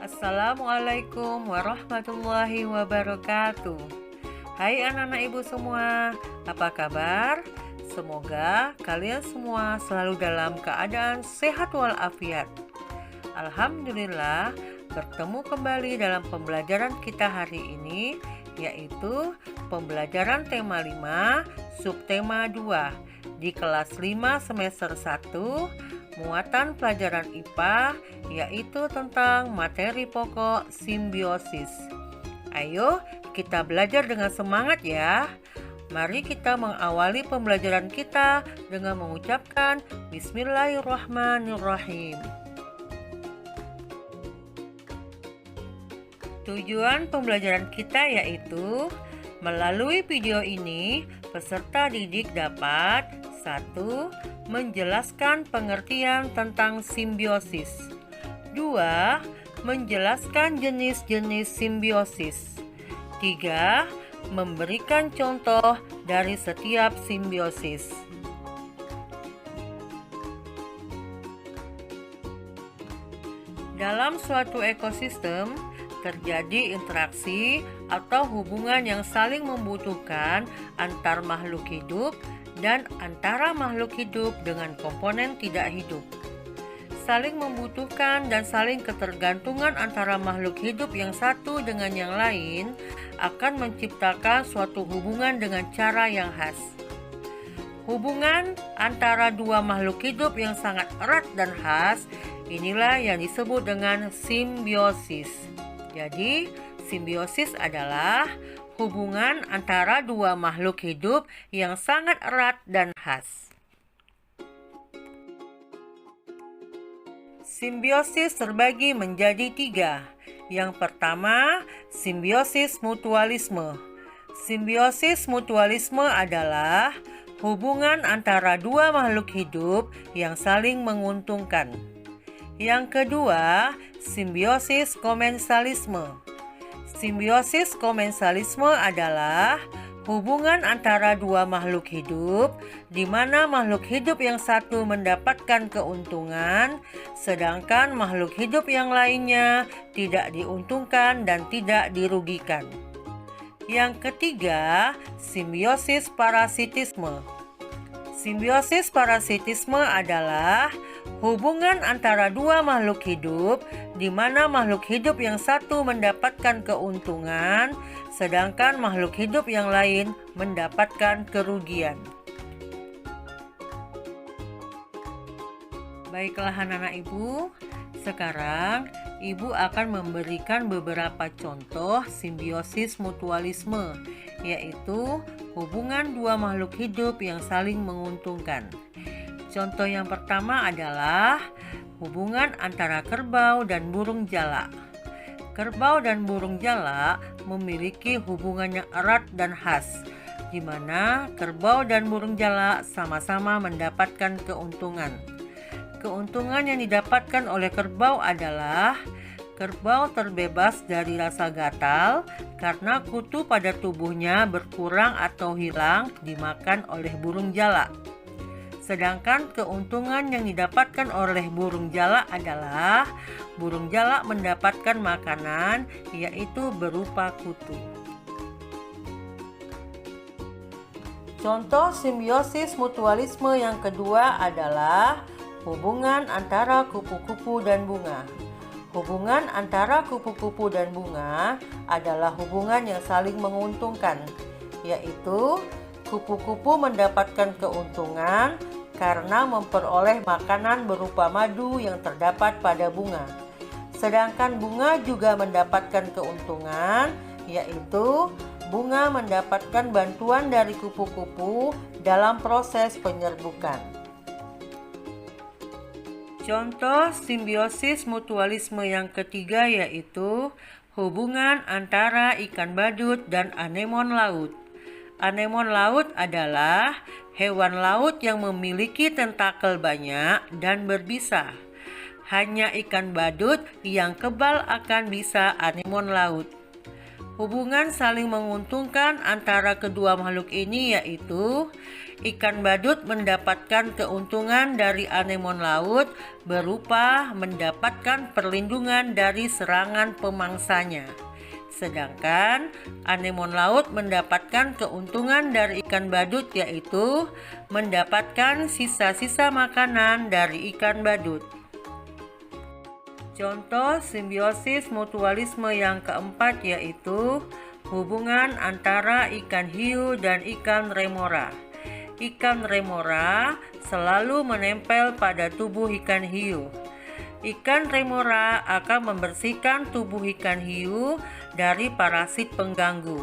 Assalamualaikum warahmatullahi wabarakatuh. Hai anak-anak ibu semua, apa kabar? Semoga kalian semua selalu dalam keadaan sehat walafiat. Alhamdulillah, bertemu kembali dalam pembelajaran kita hari ini, yaitu pembelajaran tema 5, subtema 2 di kelas 5 semester 1, muatan pelajaran IPA, yaitu tentang materi pokok simbiosis. Ayo kita belajar dengan semangat ya. Mari kita mengawali pembelajaran kita dengan mengucapkan Bismillahirrahmanirrahim. Tujuan pembelajaran kita yaitu melalui video ini peserta didik dapat 1. Menjelaskan pengertian tentang simbiosis. 2. Menjelaskan jenis-jenis simbiosis. 3. Memberikan contoh dari setiap simbiosis. Dalam suatu ekosistem, terjadi interaksi atau hubungan yang saling membutuhkan antar makhluk hidup dan antara makhluk hidup dengan komponen tidak hidup. Saling membutuhkan dan saling ketergantungan antara makhluk hidup yang satu dengan yang lain akan menciptakan suatu hubungan dengan cara yang khas. Hubungan antara dua makhluk hidup yang sangat erat dan khas, inilah yang disebut dengan simbiosis. Jadi, simbiosis adalah hubungan antara dua makhluk hidup yang sangat erat dan khas. Simbiosis terbagi menjadi 3. Yang pertama, simbiosis mutualisme. Simbiosis mutualisme adalah hubungan antara dua makhluk hidup yang saling menguntungkan. Yang kedua, simbiosis komensalisme. Simbiosis komensalisme adalah hubungan antara dua makhluk hidup di mana makhluk hidup yang satu mendapatkan keuntungan sedangkan makhluk hidup yang lainnya tidak diuntungkan dan tidak dirugikan. Yang ketiga, simbiosis parasitisme. Simbiosis parasitisme adalah hubungan antara dua makhluk hidup di mana makhluk hidup yang satu mendapatkan keuntungan sedangkan makhluk hidup yang lain mendapatkan kerugian. Baiklah anak-anak ibu, sekarang ibu akan memberikan beberapa contoh simbiosis mutualisme, yaitu hubungan dua makhluk hidup yang saling menguntungkan. Contoh yang pertama adalah hubungan antara kerbau dan burung jalak. Kerbau dan burung jalak memiliki hubungan yang erat dan khas, di mana kerbau dan burung jalak sama-sama mendapatkan keuntungan. Keuntungan yang didapatkan oleh kerbau adalah kerbau terbebas dari rasa gatal karena kutu pada tubuhnya berkurang atau hilang dimakan oleh burung jalak. Sedangkan keuntungan yang didapatkan oleh burung jalak adalah burung jalak mendapatkan makanan, yaitu berupa kutu. Contoh simbiosis mutualisme yang kedua adalah hubungan antara kupu-kupu dan bunga. Hubungan antara kupu-kupu dan bunga adalah hubungan yang saling menguntungkan, yaitu kupu-kupu mendapatkan keuntungan karena memperoleh makanan berupa madu yang terdapat pada bunga. Sedangkan bunga juga mendapatkan keuntungan, yaitu bunga mendapatkan bantuan dari kupu-kupu dalam proses penyerbukan. Contoh simbiosis mutualisme yang ketiga yaitu hubungan antara ikan badut dan anemon laut. Anemon laut adalah hewan laut yang memiliki tentakel banyak dan berbisa. Hanya ikan badut yang kebal akan bisa anemon laut. Hubungan saling menguntungkan antara kedua makhluk ini yaitu Ikan badut mendapatkan keuntungan dari anemon laut berupa mendapatkan perlindungan dari serangan pemangsanya. Sedangkan anemon laut mendapatkan keuntungan dari ikan badut, yaitu mendapatkan sisa-sisa makanan dari ikan badut. Contoh simbiosis mutualisme yang keempat yaitu hubungan antara ikan hiu dan ikan remora. Ikan remora selalu menempel pada tubuh ikan hiu. Ikan remora akan membersihkan tubuh ikan hiu dari parasit pengganggu.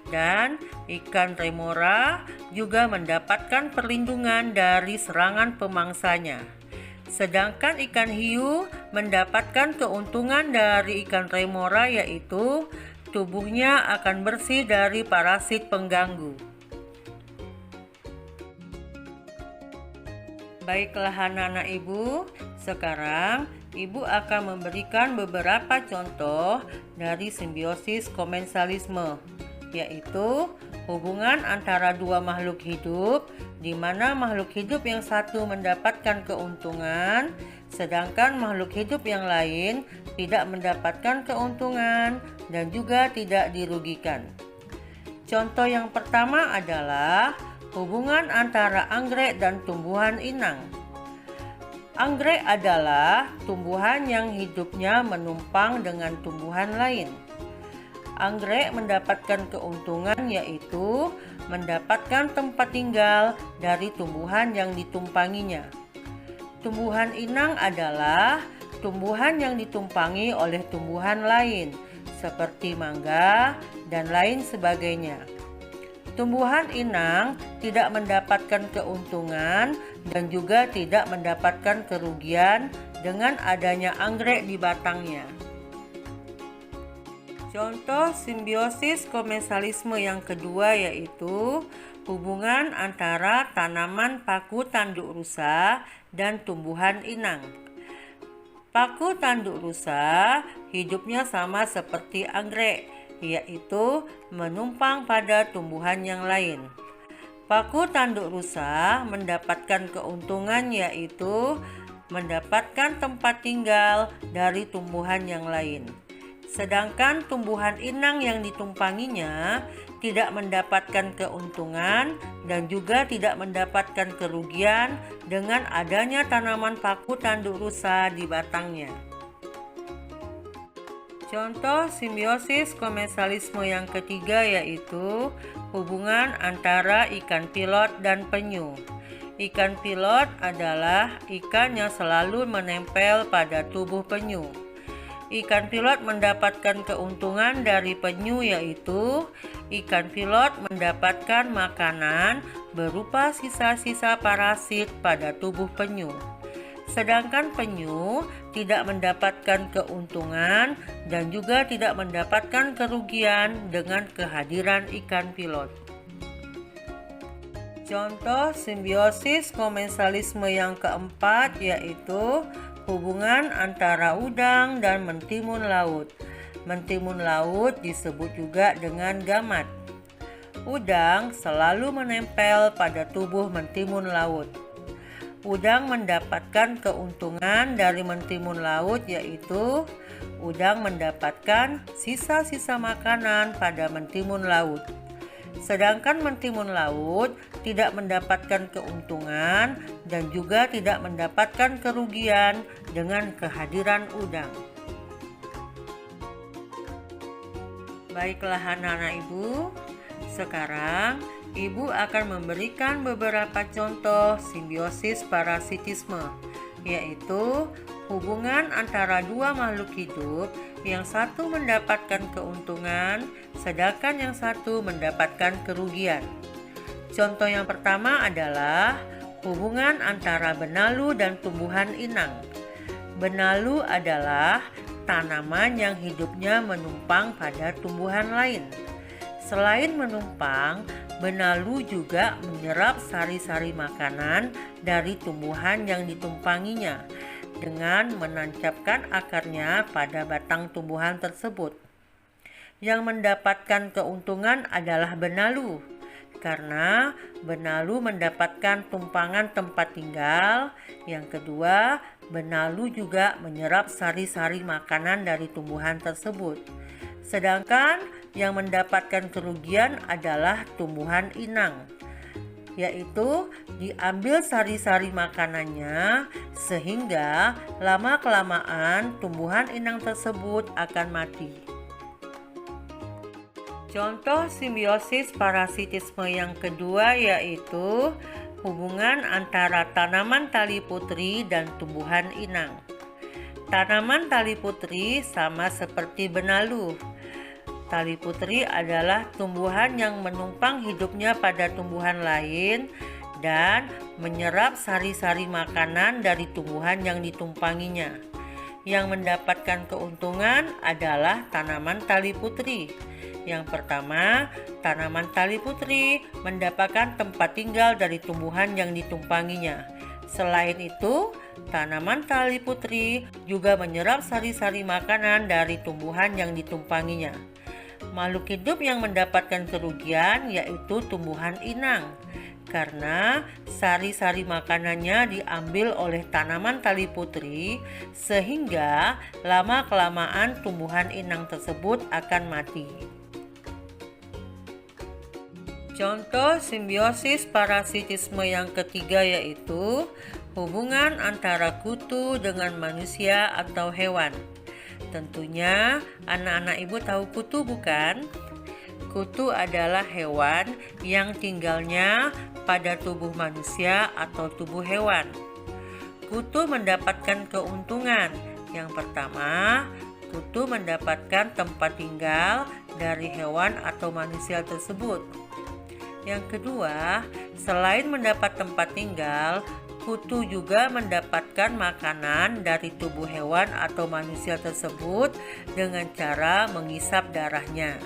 Dan ikan remora juga mendapatkan perlindungan dari serangan pemangsanya. Sedangkan ikan hiu mendapatkan keuntungan dari ikan remora, yaitu tubuhnya akan bersih dari parasit pengganggu. Baiklah anak-anak ibu, sekarang ibu akan memberikan beberapa contoh dari simbiosis komensalisme, yaitu hubungan antara dua makhluk hidup, di mana makhluk hidup yang satu mendapatkan keuntungan, sedangkan makhluk hidup yang lain tidak mendapatkan keuntungan dan juga tidak dirugikan. Contoh yang pertama adalah hubungan antara anggrek dan tumbuhan inang. Anggrek adalah tumbuhan yang hidupnya menumpang dengan tumbuhan lain. Anggrek mendapatkan keuntungan, yaitu mendapatkan tempat tinggal dari tumbuhan yang ditumpanginya. Tumbuhan inang adalah tumbuhan yang ditumpangi oleh tumbuhan lain, seperti mangga dan lain sebagainya. Tumbuhan inang tidak mendapatkan keuntungan dan juga tidak mendapatkan kerugian dengan adanya anggrek di batangnya. Contoh simbiosis komensalisme yang kedua yaitu hubungan antara tanaman paku tanduk rusa dan tumbuhan inang. Paku tanduk rusa hidupnya sama seperti anggrek, yaitu menumpang pada tumbuhan yang lain. Paku tanduk rusa mendapatkan keuntungan, yaitu mendapatkan tempat tinggal dari tumbuhan yang lain. Sedangkan tumbuhan inang yang ditumpanginya tidak mendapatkan keuntungan dan juga tidak mendapatkan kerugian dengan adanya tanaman paku tanduk rusa di batangnya. Contoh simbiosis komensalisme yang ketiga yaitu hubungan antara ikan pilot dan penyu. Ikan pilot adalah ikan yang selalu menempel pada tubuh penyu. Ikan pilot mendapatkan keuntungan dari penyu, yaitu ikan pilot mendapatkan makanan berupa sisa-sisa parasit pada tubuh penyu. Sedangkan penyu tidak mendapatkan keuntungan dan juga tidak mendapatkan kerugian dengan kehadiran ikan pilot. Contoh simbiosis komensalisme yang keempat yaitu hubungan antara udang dan mentimun laut. Mentimun laut disebut juga dengan gamat. Udang selalu menempel pada tubuh mentimun laut. Udang mendapatkan keuntungan dari mentimun laut, yaitu udang mendapatkan sisa-sisa makanan pada mentimun laut. Sedangkan mentimun laut tidak mendapatkan keuntungan dan juga tidak mendapatkan kerugian dengan kehadiran udang. Baiklah anak-anak ibu, sekarang ibu akan memberikan beberapa contoh simbiosis parasitisme, yaitu hubungan antara dua makhluk hidup, yang satu mendapatkan keuntungan, sedangkan yang satu mendapatkan kerugian. Contoh yang pertama adalah hubungan antara benalu dan tumbuhan inang. Benalu adalah tanaman yang hidupnya menumpang pada tumbuhan lain. Selain menumpang, benalu juga menyerap sari-sari makanan dari tumbuhan yang ditumpanginya dengan menancapkan akarnya pada batang tumbuhan tersebut. Yang mendapatkan keuntungan adalah benalu, karena benalu mendapatkan tumpangan tempat tinggal. Yang kedua, benalu juga menyerap sari-sari makanan dari tumbuhan tersebut. Sedangkan yang mendapatkan kerugian adalah tumbuhan inang, yaitu diambil sari-sari makanannya sehingga lama-kelamaan tumbuhan inang tersebut akan mati. Contoh simbiosis parasitisme yang kedua yaitu hubungan antara tanaman tali putri dan tumbuhan inang. Tanaman tali putri sama seperti benalu. Tali putri adalah tumbuhan yang menumpang hidupnya pada tumbuhan lain dan menyerap sari-sari makanan dari tumbuhan yang ditumpanginya. Yang mendapatkan keuntungan adalah tanaman tali putri. Yang pertama, tanaman tali putri mendapatkan tempat tinggal dari tumbuhan yang ditumpanginya. Selain itu, tanaman tali putri juga menyerap sari-sari makanan dari tumbuhan yang ditumpanginya. Makhluk hidup yang mendapatkan kerugian yaitu tumbuhan inang, karena sari-sari makanannya diambil oleh tanaman tali putri sehingga lama-kelamaan tumbuhan inang tersebut akan mati. Contoh simbiosis parasitisme yang ketiga yaitu hubungan antara kutu dengan manusia atau hewan. Tentunya anak-anak ibu tahu kutu bukan? Kutu adalah hewan yang tinggalnya pada tubuh manusia atau tubuh hewan. Kutu mendapatkan keuntungan. Yang pertama, kutu mendapatkan tempat tinggal dari hewan atau manusia tersebut. Yang kedua, selain mendapat tempat tinggal, kutu juga mendapatkan makanan dari tubuh hewan atau manusia tersebut dengan cara menghisap darahnya.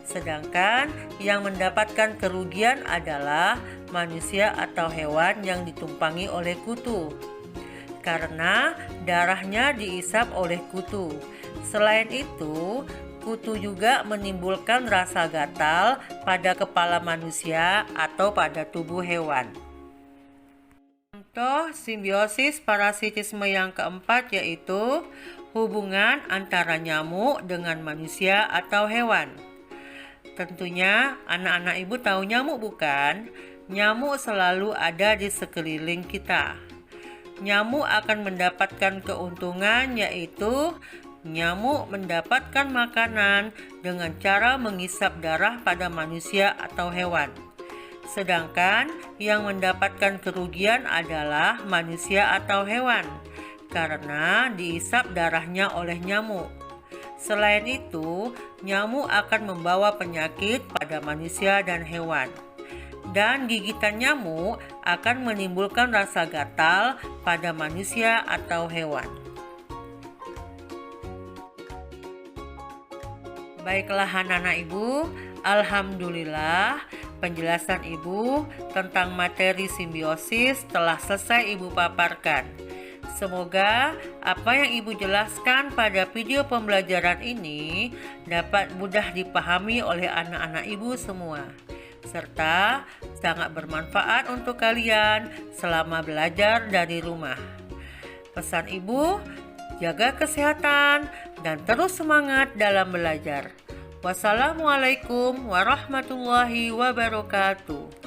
Sedangkan yang mendapatkan kerugian adalah manusia atau hewan yang ditumpangi oleh kutu, karena darahnya dihisap oleh kutu. Selain itu, kutu juga menimbulkan rasa gatal pada kepala manusia atau pada tubuh hewan. Contoh simbiosis parasitisme yang keempat yaitu hubungan antara nyamuk dengan manusia atau hewan. Tentunya anak-anak ibu tahu nyamuk bukan? Nyamuk selalu ada di sekeliling kita. Nyamuk akan mendapatkan keuntungan yaitu nyamuk mendapatkan makanan dengan cara menghisap darah pada manusia atau hewan. Sedangkan yang mendapatkan kerugian adalah manusia atau hewan, karena dihisap darahnya oleh nyamuk. Selain itu, nyamuk akan membawa penyakit pada manusia dan hewan. Dan gigitan nyamuk akan menimbulkan rasa gatal pada manusia atau hewan. Baiklah anak-anak ibu, alhamdulillah penjelasan ibu tentang materi simbiosis telah selesai ibu paparkan. Semoga apa yang ibu jelaskan pada video pembelajaran ini dapat mudah dipahami oleh anak-anak ibu semua, serta sangat bermanfaat untuk kalian selama belajar dari rumah. Pesan ibu, jaga kesehatan dan terus semangat dalam belajar. Wassalamualaikum warahmatullahi wabarakatuh.